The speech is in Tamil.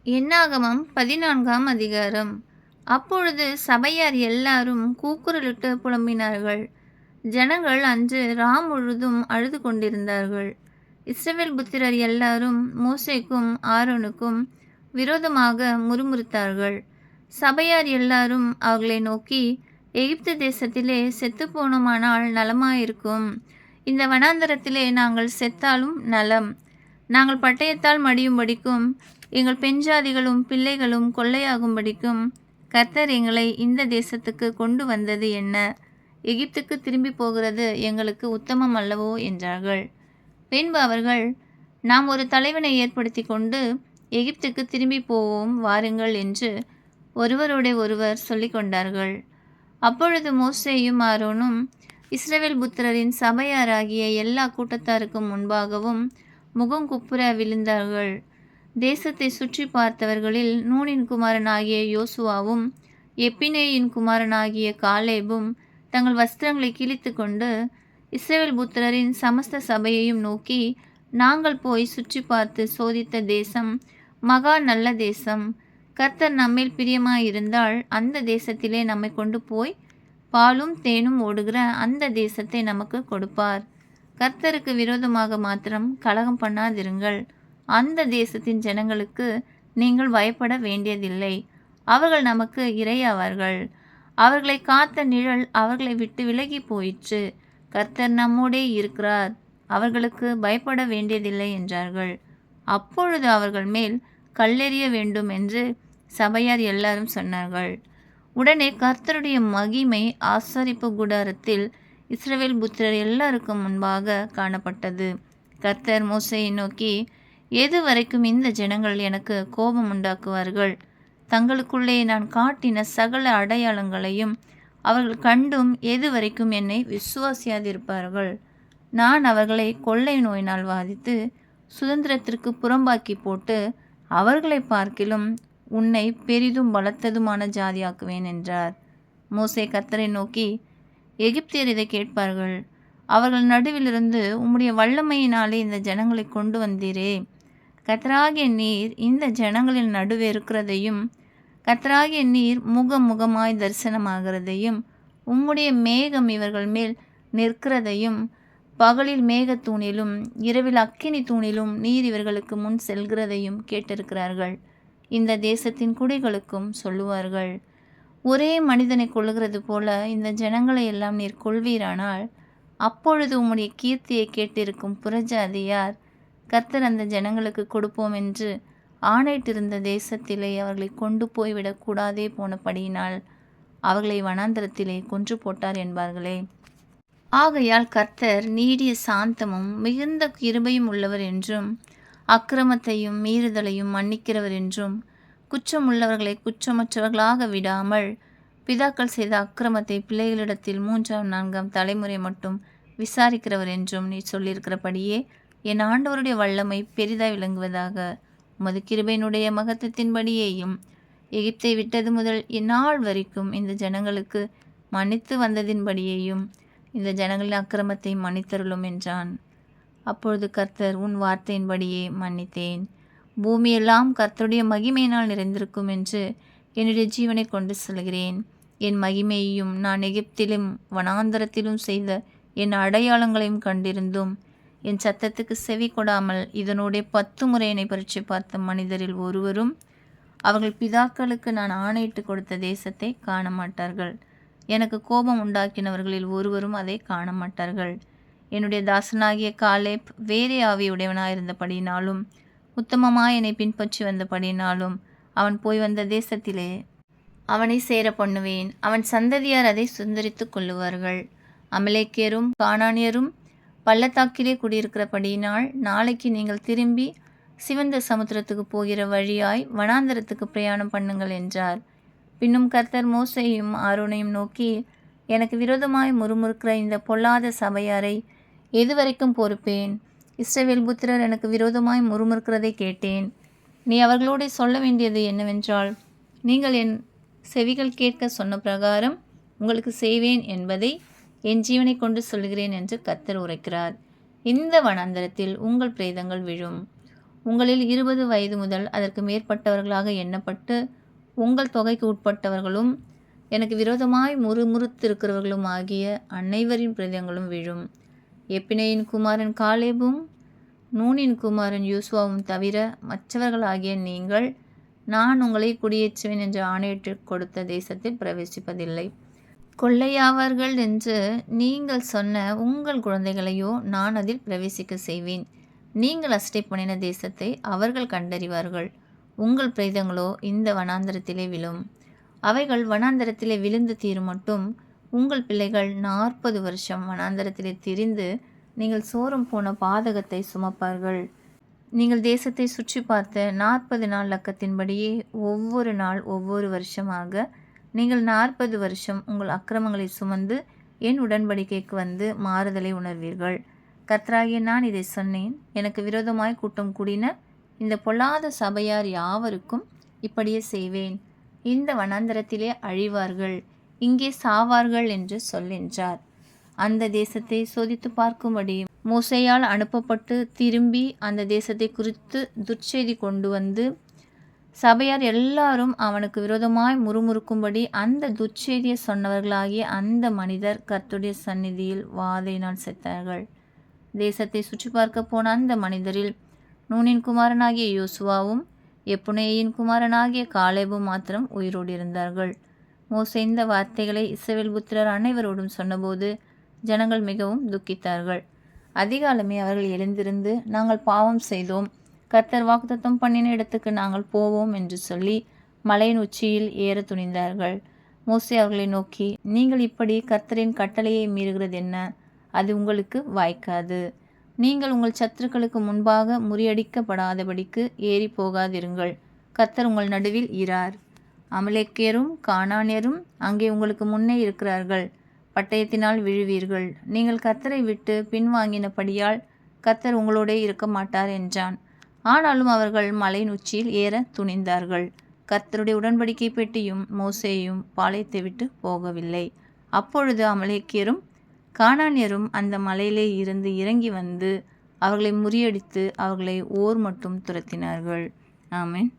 என்னாகமம் 14ஆம் அதிகாரம். அப்பொழுது சபையார் எல்லாரும் கூக்குரலிட்டு புலம்பினார்கள். ஜனங்கள் அன்று முழுதும் அழுது கொண்டிருந்தார்கள். இஸ்ரவேல் புத்திரர் எல்லாரும் மோசேக்கும் ஆரோனுக்கும் விரோதமாக முறுமுறுத்தார்கள். சபையார் எல்லாரும் அவர்களை நோக்கி, எகிப்து தேசத்திலே செத்துப்போனோமானால் நலமாயிருக்கும். இந்த வனாந்தரத்திலே நாங்கள் செத்தாலும் நலம். நாங்கள் பட்டயத்தால் மடியும்படிக்கும் எங்கள் பெண்ஜாதிகளும் பிள்ளைகளும் கொள்ளையாகும்படிக்கும் கர்த்தர் எங்களை இந்த தேசத்துக்கு கொண்டு வந்தது என்ன? எகிப்துக்கு திரும்பி போகிறது எங்களுக்கு உத்தமம் அல்லவோ என்றார்கள். பின்பு அவர்கள், நாம் ஒரு தலைவனை ஏற்படுத்தி கொண்டு எகிப்துக்கு திரும்பி போவோம் வாருங்கள் என்று ஒருவரோட ஒருவர் சொல்லிக் கொண்டார்கள். அப்பொழுது மோசேயும் ஆரோனும் இஸ்ரவேல் புத்திரரின் சபையாராகிய எல்லா கூட்டத்தாருக்கும் முன்பாகவும் முகங்குப்புற விழுந்தார்கள். தேசத்தை சுற்றி பார்த்தவர்களில் நூனின் குமாரனாகிய யோசுவாவும் எப்பினேயின் குமாரனாகிய காலேபும் தங்கள் வஸ்திரங்களை கிழித்து கொண்டு இஸ்ரவேல் புத்திரரின் சமஸ்த சபையையும் நோக்கி, நாங்கள் போய் சுற்றி பார்த்து சோதித்த தேசம் மகா நல்ல தேசம். கர்த்தர் நம்மேல் பிரியமாயிருந்தால் அந்த தேசத்திலே நம்மை கொண்டு போய் பாலும் தேனும் ஓடுகிற அந்த தேசத்தை நமக்கு கொடுப்பார். கர்த்தருக்கு விரோதமாக மாத்திரம் கலகம் பண்ணாதிருங்கள். அந்த தேசத்தின் ஜனங்களுக்கு நீங்கள் பயப்பட வேண்டியதில்லை. அவர்கள் நமக்கு இரையாவார்கள். அவர்களை காத்த நிழல் அவர்களை விட்டு விலகி போயிற்று. கர்த்தர் நம்மோடே இருக்கிறார். அவர்களுக்கு பயப்பட வேண்டியதில்லை என்றார்கள். அப்பொழுது அவர்கள் மேல் கல்லெறிய வேண்டும் என்று சபையார் எல்லாரும் சொன்னார்கள். உடனே கர்த்தருடைய மகிமை ஆசரிப்பு கூடாரத்தில் இஸ்ரவேல் புத்திரர் எல்லாருக்கும் முன்பாக காணப்பட்டது. கர்த்தர் மோசேயை நோக்கி, எது வரைக்கும் இந்த ஜனங்கள் எனக்கு கோபம் உண்டாக்குவார்கள்? தங்களுக்குள்ளே நான் காட்டின சகல அடையாளங்களையும் அவர்கள் கண்டும் எது வரைக்கும் என்னை விசுவாசியாதிருப்பார்கள்? நான் அவர்களை கொள்ளை நோயினால் வாதித்து சுதந்திரத்திற்கு புறம்பாக்கி போட்டு அவர்களை பார்க்கிலும் உன்னை பெரிதும் பலத்ததுமான ஜாதியாக்குவேன் என்றார். மோசே கர்த்தரை நோக்கி, எகிப்தியர் இதை கேட்பார்கள். அவர்கள் நடுவிலிருந்து உம்முடைய வல்லமையினாலே இந்த ஜனங்களை கொண்டு வந்தீரே. கர்த்தராகிய நீர் இந்த ஜனங்களின் நடுவே இருக்கிறதையும் கர்த்தராகிய நீர் முகமாய் தரிசனமாகிறதையும் உம்முடைய மேகம் இவர்கள் மேல் நிற்கிறதையும் பகலில் மேகத்தூணிலும் இரவில் அக்கினி தூணிலும் நீர் இவர்களுக்கு முன் செல்கிறதையும் கேட்டிருக்கிறார்கள். இந்த தேசத்தின் குடிகளுக்கும் சொல்லுவார்கள், ஒரே மனிதனை கொள்ளுகிறது போல இந்த ஜனங்களை எல்லாம் நீர் கொள்வீரானால் அப்பொழுது உம்முடைய கீர்த்தியை கேட்டிருக்கும் புறஜாதியார் கர்த்தர் அந்த ஜனங்களுக்கு கொடுப்போம் என்று ஆணையிட்டிருந்த தேசத்திலே அவர்களை கொண்டு போய்விடக்கூடாதே போனபடியினால் அவர்களை வனாந்தரத்திலே கொன்று போட்டார் என்பார்களே. ஆகையால் கர்த்தர் நீடிய சாந்தமும் மிகுந்த கிருபையும் உள்ளவர் என்றும் அக்கிரமத்தையும் மீறுதலையும் மன்னிக்கிறவர் என்றும் குற்றமுள்ளவர்களை குற்றமற்றவர்களாக விடாமல் பிதாக்கள் செய்த அக்கிரமத்தை பிள்ளைகளிடத்தில் 3ஆம் 4ஆம் தலைமுறை மட்டும் விசாரிக்கிறவர் என்றும் நீ சொல்லியிருக்கிறபடியே என் ஆண்டவருடைய வல்லமை பெரிதாய் விளங்குவதாக. உமது கிருபையினுடைய மகத்துவத்தின்படியேயும் எகிப்தை விட்டது முதல் இந்நாள் வரைக்கும் இந்த ஜனங்களுக்கு மன்னித்து வந்ததின்படியேயும் இந்த ஜனங்களின் அக்கிரமத்தை மன்னித்தருளும் என்றான். அப்பொழுது கர்த்தர், உன் வார்த்தையின்படியே மன்னித்தேன். பூமியெல்லாம் கர்த்தருடைய மகிமையினால் நிறைந்திருக்கும் என்று என்னுடைய ஜீவனை கொண்டு சொல்கிறேன். என் மகிமையையும் நான் எகிப்திலும் வனாந்தரத்திலும் செய்த என் அடையாளங்களையும் கண்டிருந்தும் என் சத்தத்துக்கு செவி கொடாமல் இதனுடைய 10 முறை என்னை பரீட்சை பார்த்த மனிதரில் ஒருவரும் அவர்கள் பிதாக்களுக்கு நான் ஆணையிட்டு கொடுத்த தேசத்தை காண மாட்டார்கள். எனக்கு கோபம் உண்டாக்கினவர்களில் ஒருவரும் அதை காண மாட்டார்கள். என்னுடைய தாசனாகிய காலேப் வேறே ஆவியுடையவனாயிருந்தபடினாலும் உத்தமமாய் என்னை பின்பற்றி வந்தபடினாலும் அவன் போய் வந்த தேசத்திலே அவனை சேர பண்ணுவேன். அவன் சந்ததியார் அதை சுந்தரித்து கொள்ளுவார்கள். அமலேக்கியரும் கானானியரும் பள்ளத்தாக்கிலே குடியிருக்கிறபடியினால் நாளைக்கு நீங்கள் திரும்பி சிவந்த சமுத்திரத்துக்கு போகிற வழியாய் வனாந்தரத்துக்கு பிரயாணம் பண்ணுங்கள் என்றார். பின்னும் கர்த்தர் மோசேயையும் ஆரோனையும் நோக்கி, எனக்கு விரோதமாய் முறுமுறுக்கிற இந்த பொல்லாத சபையாரை எதுவரைக்கும் பொறுப்பேன்? இஸ்ரவேல் புத்திரர் எனக்கு விரோதமாய் முறுமுறுக்கிறதை கேட்டேன். நீ அவர்களோடு சொல்ல வேண்டியது என்னவென்றால், நீங்கள் என் செவிகள் கேட்க சொன்ன பிரகாரம் உங்களுக்கு செய்வேன் என்பதை என் ஜீவனை கொண்டு சொல்கிறேன் என்று கர்த்தர் உரைக்கிறார். இந்த வனாந்தரத்தில் உங்கள் பிரேதங்கள் விழும். உங்களில் 20 வயது முதல் அதற்கு மேற்பட்டவர்களாக எண்ணப்பட்டு உங்கள் தொகைக்கு உட்பட்டவர்களும் எனக்கு விரோதமாய் முறுமுறுத்திருக்கிறவர்களும் ஆகிய அனைவரின் பிரேதங்களும் விழும். எப்பினேயின் குமாரன் காலேபும் நூனின் குமாரன் யோசுவாவும் தவிர மற்றவர்களாகிய நீங்கள் நான் உங்களை குடியேற்றுவேன் என்று ஆணையிட்டு கொடுத்த தேசத்தில் பிரவேசிப்பதில்லை. கொள்ளையாவார்கள் என்று நீங்கள் சொன்ன உங்கள் குழந்தைகளையோ நான் அதில் பிரவேசிக்க செய்வேன். நீங்கள் அசட்டை பண்ணின தேசத்தை அவர்கள் கண்டறிவார்கள். உங்கள் பிரேதங்களோ இந்த வனாந்தரத்திலே விழும். அவைகள் வனாந்தரத்திலே விழுந்து தீரும் மட்டும் உங்கள் பிள்ளைகள் 40 வருஷம் வனாந்தரத்திலே திரிந்து நீங்கள் சோரம் போன பாதகத்தை சுமப்பார்கள். நீங்கள் தேசத்தை சுற்றி பார்த்த 40 நாள் லக்கத்தின்படியே ஒவ்வொரு நாள் ஒவ்வொரு வருஷமாக நீங்கள் 40 வருஷம் உங்கள் அக்கிரமங்களை சுமந்து என் உடன்படிக்கைக்கு வந்து மாறுதலை உணர்வீர்கள். கர்த்தராகிய நான் இதை சொன்னேன். எனக்கு விரோதமாய் கூட்டம் கூடின இந்த பொல்லாத சபையார் யாவருக்கும் இப்படியே செய்வேன். இந்த வனாந்தரத்திலே அழிவார்கள், இங்கே சாவார்கள் என்று சொல்லென்றார். அந்த தேசத்தை சோதித்து பார்க்கும்படி மோசேயால் அனுப்பப்பட்டு திரும்பி அந்த தேசத்தை குறித்து துர்ச்செய்தி கொண்டு வந்து சபையார் எல்லாரும் அவனுக்கு விரோதமாய் முறுமுறுக்கும்படி அந்த துர்ச்செய்தியை சொன்னவர்களாகிய அந்த மனிதர் கர்த்தருடைய சந்நிதியில் வாதையினால் செத்தார்கள். தேசத்தை சுற்றி பார்க்க போன அந்த மனிதரில் நூனின் குமாரனாகிய யோசுவாவும் எப்புனேயின் குமாரனாகிய காலேபும் மாத்திரம் உயிரோடு இருந்தார்கள். மோசே இந்த வார்த்தைகளை இஸ்ரவேல் புத்திரர் அனைவரோடும் சொன்னபோது ஜனங்கள் மிகவும் துக்கித்தார்கள். அதிகாலமே அவர்கள் எழுந்திருந்து, நாங்கள் பாவம் செய்தோம், கர்த்தர் வாக்குத்தத்தம் பண்ணின இடத்துக்கு நாங்கள் போவோம் என்று சொல்லி மலையின் உச்சியில் ஏற துணிந்தார்கள். மோசே அவர்களை நோக்கி, நீங்கள் இப்படி கர்த்தரின் கட்டளையை மீறுகிறது என்ன? அது உங்களுக்கு வாய்க்காது. நீங்கள் உங்கள் சத்துருக்களுக்கு முன்பாக முறியடிக்கப்படாதபடிக்கு ஏறி போகாதிருங்கள். கர்த்தர் உங்கள் நடுவில் இரார். அமலேக்கியரும் கானானியரும் அங்கே உங்களுக்கு முன்னே இருக்கிறார்கள். பட்டயத்தினால் விழுவீர்கள். நீங்கள் கர்த்தரை விட்டு பின்வாங்கினபடியால் கர்த்தர் உங்களோடே இருக்க மாட்டார் என்றான். ஆனாலும் அவர்கள் மலையின் உச்சியில் ஏற துணிந்தார்கள். கர்த்தருடைய உடன்படிக்கை பெட்டியும் மோசேயும் பாளையத்தை விட்டு போகவில்லை. அப்பொழுது அமலேக்கியரும் கானானியரும் அந்த மலையிலே இருந்து இறங்கி வந்து அவர்களை முறியடித்து அவர்களை ஓர் மட்டும் துரத்தினார்கள். ஆமென்.